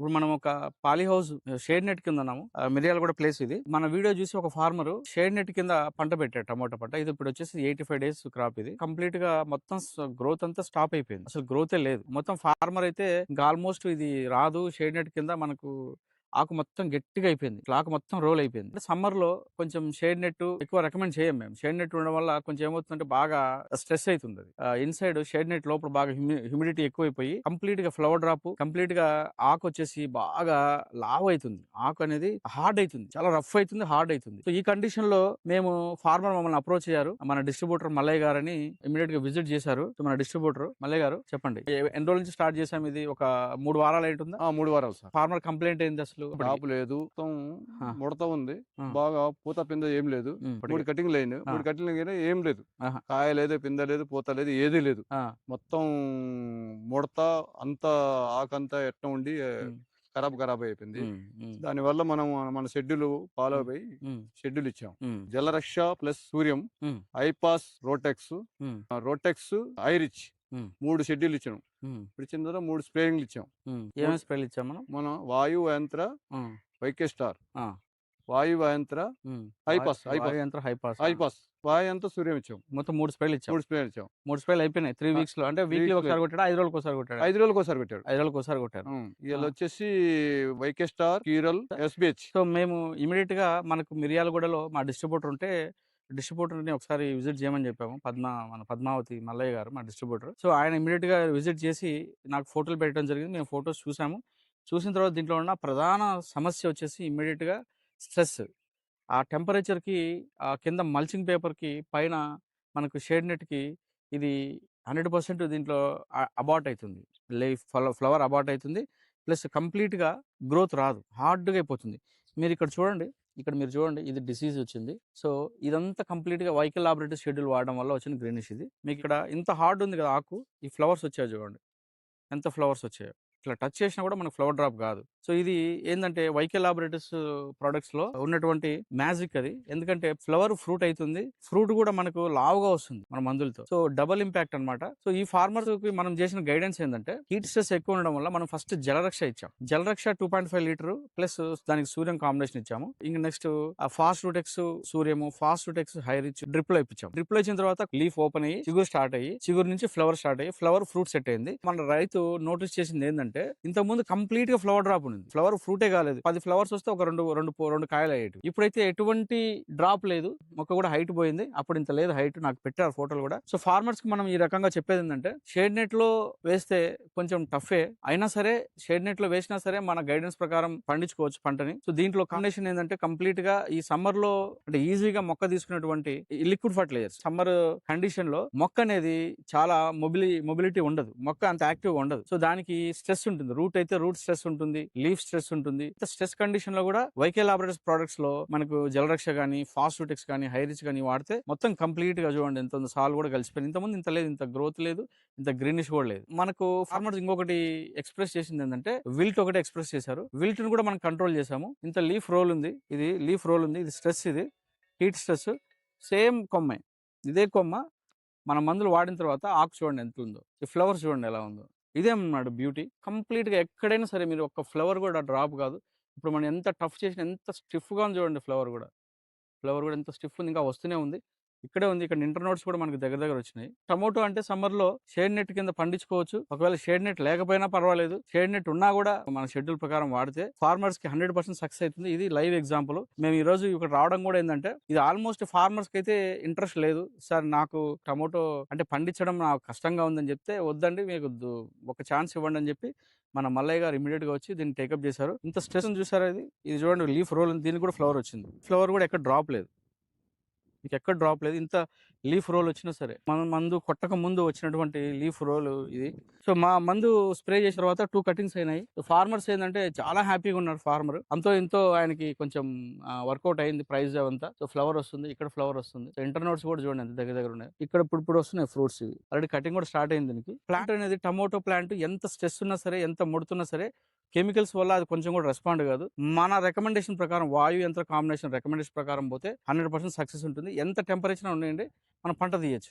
ఇప్పుడు మనం ఒక పాలీ హౌస్ షేడ్ నెట్ కింద ఉన్నాము. మిర్యాలగూడ ప్లేస్ ఇది. మన వీడియో చూసి ఒక ఫార్మర్ షేడ్ నెట్ కింద పంట పెట్టాడు, టమోటా పంట. ఇది ఇప్పుడు వచ్చేసి 85 డేస్ క్రాప్. ఇది కంప్లీట్ గా మొత్తం గ్రోత్ అంతా స్టాప్ అయిపోయింది. అసలు గ్రోతే లేదు. మొత్తం ఫార్మర్ అయితే ఇంకా ఆల్మోస్ట్ ఇది రాదు షేడ్ నెట్ కింద, మనకు ఆకు మొత్తం గట్టిగా అయిపోయింది. ఆకు మొత్తం రోల్ అయిపోయింది. సమ్మర్ లో కొంచెం షేడ్ నెట్ ఎక్కువ రికమెండ్ చేయం మేము. షేడ్ నెట్ ఉండడం వల్ల కొంచెం ఏమవుతుందంటే బాగా స్ట్రెస్ అవుతుంది. ఇన్సైడ్ షేడ్ నెట్ లోపల బాగా హ్యూమిడిటీ ఎక్కువైపోయి కంప్లీట్ గా ఫ్లవర్ డ్రాప్, కంప్లీట్ గా ఆకు వచ్చేసి బాగా లావ్ అవుతుంది. ఆకు అనేది హార్డ్ అవుతుంది, చాలా రఫ్ అవుతుంది, హార్డ్ అవుతుంది. సో ఈ కండిషన్ లో మేము ఫార్మర్ మమ్మల్ని అప్రోచ్ అయ్యారు. మన డిస్ట్రిబ్యూటర్ మల్లయ్య గారని ఇమీడియట్ గా విజిట్ చేశారు. సో మన డిస్ట్రిబ్యూటర్ మల్లయ్య గారు, చెప్పండి ఎన్ని రోజుల నుంచి స్టార్ట్ చేసాం? ఇది ఒక 3 వారాలు ఏంటుందా? 3 వారాలు సార్. ఫార్మర్ కంప్లైంట్ ఏంది? అసలు టాప్ లేదు, మొత్తం ముడత ఉంది, ఆ. బాగా పూత పింద ఏం లేదు. 3 కటింగ్ లైన్, 3 కటింగ్ లైన్ ఏం లేదు, కాయ లేదు, పింద లేదు, పూత లేదు, ఏదీ లేదు. మొత్తం ముడత అంతా ఆకంతా ఎట్ట ఉండి ఖరాబ్ అయిపోయింది. దానివల్ల మనం మన షెడ్యూల్ ఫాలో అయిపోయి షెడ్యూల్ ఇచ్చాం. జలరక్ష ప్లస్ సూర్యం, ఐపాస్, రోటెక్స్, ఐరిచ్ 3 షెడ్యూల్ ఇచ్చాం. ఇప్పుడు ఇచ్చిన తర్వాత 3 స్ప్రేయింగ్లు ఇచ్చాం. ఏమేమి స్ప్రేలు ఇచ్చాం మనం? వాయు యంత్ర, వైకే స్టార్, వాయు యంత్ర, ఐపాస్, వాయు యంత్ర, సూర్యం ఇచ్చాం. మొత్తం 3 స్ప్రేలు ఇచ్చాం. 3 స్ప్రేలు అయిపోయినాయి 3 వీక్స్ లో. అంటే వీక్లీ ఒకసారి కొట్టాడు, 5 రోజులకు ఒకసారి కొట్టాడు. 5 రోజులకు ఒకసారి పెట్టాడు. 5 రోజులకు ఒకసారి కొట్టారు. వీళ్ళు వచ్చేసి వైకే స్టార్, కీరల్, ఎస్బిహెచ్. సో మేము ఇమీడియట్ గా మనకు మిర్యాలగూడలో మా డిస్ట్రిబ్యూటర్ ఉంటే డిస్ట్రిబ్యూటర్ని ఒకసారి విజిట్ చేయమని చెప్పాము. మన పద్మావతి మల్లయ్య గారు మా డిస్ట్రిబ్యూటర్. సో ఆయన ఇమీడియట్ గా విజిట్ చేసి నాకు ఫోటోలు పెట్టడం జరిగింది. మేము ఫొటోస్ చూసాము. చూసిన తర్వాత దీంట్లో ఉన్న ప్రధాన సమస్య వచ్చేసి ఇమ్మీడియట్ గా స్ట్రెస్. ఆ టెంపరేచర్కి కింద మల్చింగ్ పేపర్కి పైన మనకు షేడ్ నెట్కి ఇది 100% దీంట్లో అబార్ట్ అవుతుంది. ఫ్లవర్ అబార్ట్ అవుతుంది. ప్లస్ కంప్లీట్గా గ్రోత్ రాదు, హార్డ్గా అయిపోతుంది. మీరు ఇక్కడ చూడండి, ఇది డిసీజ్ వచ్చింది. సో ఇదంతా కంప్లీట్గా వైకల్ లాబొరేటరీ షెడ్యూల్ వాడడం వల్ల వచ్చిన గ్రీనిష్. ఇది మీకు ఇక్కడ ఇంత హార్డ్ ఉంది కదా ఆకు, ఈ ఫ్లవర్స్ వచ్చాయి చూడండి, ఎంత ఫ్లవర్స్ వచ్చాయో. ఇట్లా టచ్ చేసినా కూడా మనకు ఫ్లవర్ డ్రాప్ కాదు. సో ఇది ఏంటంటే వైకే లాబొరేటరీస్ ప్రొడక్ట్స్ లో ఉన్నటువంటి మ్యాజిక్ అది. ఎందుకంటే ఫ్లవర్ ఫ్రూట్ అవుతుంది, ఫ్రూట్ కూడా మనకు లావుగా వస్తుంది మన మందులతో. సో డబుల్ ఇంపాక్ట్ అనమాట. సో ఈ ఫార్మర్స్ కి మనం చేసిన గైడెన్స్ ఏంటంటే, హీట్ స్ట్రెస్ ఎక్కువ ఉండడం వల్ల మనం ఫస్ట్ జలరక్ష ఇచ్చాం. జలరక్ష 2.5 లీటర్ ప్లస్ దానికి సూర్యం కాంబినేషన్ ఇచ్చాము. ఇంక నెక్స్ట్ ఫాస్ట్ రూటెక్స్ సూర్యము, ఫాస్ట్ రూటెక్స్ హైరిచ్ డ్రిప్ లో ఇప్పించాం. డ్రిప్ లో ఇచ్చిన తర్వాత లీఫ్ ఓపెన్ అయ్యి చిగురు స్టార్ట్ అయ్యి, చిగురు నుంచి ఫ్లవర్ స్టార్ట్ అయ్యి, ఫ్లవర్ ఫ్రూట్ సెట్ అయింది. మన రైతు నోటీస్ చేసింది ఏంటంటే, ఇంతకు ముందు కంప్లీట్ గా ఫ్లవర్ డ్రాప్ ఉంది, ఫ్లవర్ ఫ్రూటే కాలేదు. 10 ఫ్లవర్స్ వస్తే ఒక రెండు కాయలు అయ్యేవి. ఇప్పుడైతే ఎటువంటి డ్రాప్ లేదు, మొక్క కూడా హైట్ పోయింది. అప్పుడు ఇంత లేదు హైట్, నాకు పెట్టారు ఫోటోలు కూడా. సో ఫార్మర్స్ కి మనం ఈ రకంగా చెప్పేది ఏంటంటే, షేడ్ నెట్ లో వేస్తే కొంచెం టఫే అయినా సరే, షేడ్ నెట్ లో వేసినా సరే మన గైడెన్స్ ప్రకారం పండించుకోవచ్చు పంటని. సో దీంట్లో కాంబినేషన్ ఏంటంటే, కంప్లీట్ గా ఈ సమ్మర్ లో అంటే ఈజీగా మొక్క తీసుకునేటువంటి లిక్విడ్ ఫర్టిలైజర్స్. సమ్మర్ కండిషన్ లో మొక్క అనేది చాలా మొబిలిటీ ఉండదు, మొక్క అంత యాక్టివ్ ఉండదు. సో దానికి స్ట్రెస్ ఉంటుంది. రూట్ అయితే రూట్ స్ట్రెస్ ఉంటుంది, లీఫ్ స్ట్రెస్ ఉంటుంది. స్ట్రెస్ కండిషన్ లో కూడా వైకే లాబొరేటరీస్ ప్రొడక్ట్స్ లో మనకు జలరక్ష గానీ, ఫాస్ట్ రూటెక్స్ కానీ, హైరిచ్ కానీ వాడితే మొత్తం కంప్లీట్ గా చూడండి ఎంత ఉంది, సాల్ కూడా కలిసిపోయింది. ఇంతకుముందు ఇంత లేదు, ఇంత గ్రోత్ లేదు, ఇంత గ్రీనిష్ కూడా లేదు. మనకు ఫార్మర్స్ ఇంకొకటి ఎక్స్ప్రెస్ చేసింది ఏంటంటే, విల్ట్ ఒకటి ఎక్స్ప్రెస్ చేశారు. విల్ట్ ని కూడా మనం కంట్రోల్ చేసాము. ఇంత లీఫ్ రోల్ ఉంది, ఇది లీఫ్ రోల్ ఉంది, ఇది స్ట్రెస్, ఇది హీట్ స్ట్రెస్. సేమ్ కొమ్మే, ఇదే కొమ్మ మన మందులు వాడిన తర్వాత ఆకు చూడండి ఎంత ఉందో, ఈ ఫ్లవర్స్ చూడండి ఎలా ఉందో. ఇదే అన్నమాట బ్యూటీ. కంప్లీట్ గా ఎక్కడైనా సరే మీరు ఒక్క ఫ్లవర్ కూడా డ్రాప్ కాదు. ఇప్పుడు మనం ఎంత టఫ్ చేసినా, ఎంత స్టిఫ్ గా ఉంది చూడండి, ఫ్లవర్ కూడా ఎంత స్టిఫ్ ఉంది, ఇంకా వస్తూనే ఉంది. ఇక్కడే ఉంది, ఇక్కడ ఇంటర్ నోట్స్ కూడా మనకి దగ్గర వచ్చినాయి. టమోటో అంటే సమ్మర్ లో షేడ్ నెట్ కింద పండించుకోవచ్చు. ఒకవేళ షేడ్ నెట్ లేకపోయినా పర్వాలేదు, షేడ్ నెట్ ఉన్నా కూడా మన షెడ్యూల్ ప్రకారం వాడితే ఫార్మర్స్ కి 100% సక్సెస్ అవుతుంది. ఇది లైవ్ ఎగ్జాంపుల్. మేము ఈ రోజు ఇక్కడ రావడం కూడా ఏంటంటే, ఇది ఆల్మోస్ట్ ఫార్మర్స్ కి అయితే ఇంట్రెస్ట్ లేదు. సార్ నాకు టమోటో అంటే పండించడం నాకు కష్టంగా ఉందని చెప్తే, వద్దండి మీకు ఒక ఛాన్స్ ఇవ్వండి అని చెప్పి మన మల్లయ్య గారు ఇమీడియట్ గా వచ్చి దీన్ని టేకప్ చేశారు. ఇంత స్ట్రెస్ చూసారా, ఇది చూడండి లీఫ్ రోల్, దీనికి కూడా ఫ్లవర్ వచ్చింది. ఫ్లవర్ కూడా ఎక్కడ డ్రాప్ లేదు, మీకు ఎక్కడ డ్రాప్ లేదు. ఇంత లీఫ్ రోల్ వచ్చినా సరే, మన మందు కొట్టక ముందు వచ్చినటువంటి లీఫ్ రోల్ ఇది. సో మా మందు స్ప్రే చేసిన తర్వాత 2 కటింగ్స్ అయినాయి. ఫార్మర్స్ ఏంటంటే చాలా హ్యాపీగా ఉన్నారు. ఫార్మర్ ఎంతో ఆయనకి కొంచెం వర్కౌట్ అయింది ప్రైస్ అవంతా. సో ఫ్లవర్ వస్తుంది, ఇక్కడ ఫ్లవర్ వస్తుంది. సో ఇంటర్ నోట్స్ కూడా చూడండి ఎంత దగ్గర ఉన్నాయి. ఇక్కడ ఇప్పుడు వస్తున్నాయి ఫ్రూట్స్. ఇవి ఆల్రెడీ కటింగ్ కూడా స్టార్ట్ అయింది. దీనికి ప్లాంట్ అనేది, టమోటో ప్లాంట్ ఎంత స్ట్రెస్ ఉన్నా సరే, ఎంత ముడుతున్నా సరే, కెమికల్స్ వల్ల అది కొంచెం కూడా రెస్పాండ్ కాదు. మన రికమెండేషన్ ప్రకారం, వాయు యంత్ర కాంబినేషన్ రికమెండేషన్ ప్రకారం పోతే 100% సక్సెస్ ఉంటుంది. ఎంత టెంపరేచర్ ఉండేయండి, మనం పంట తీయచ్చు.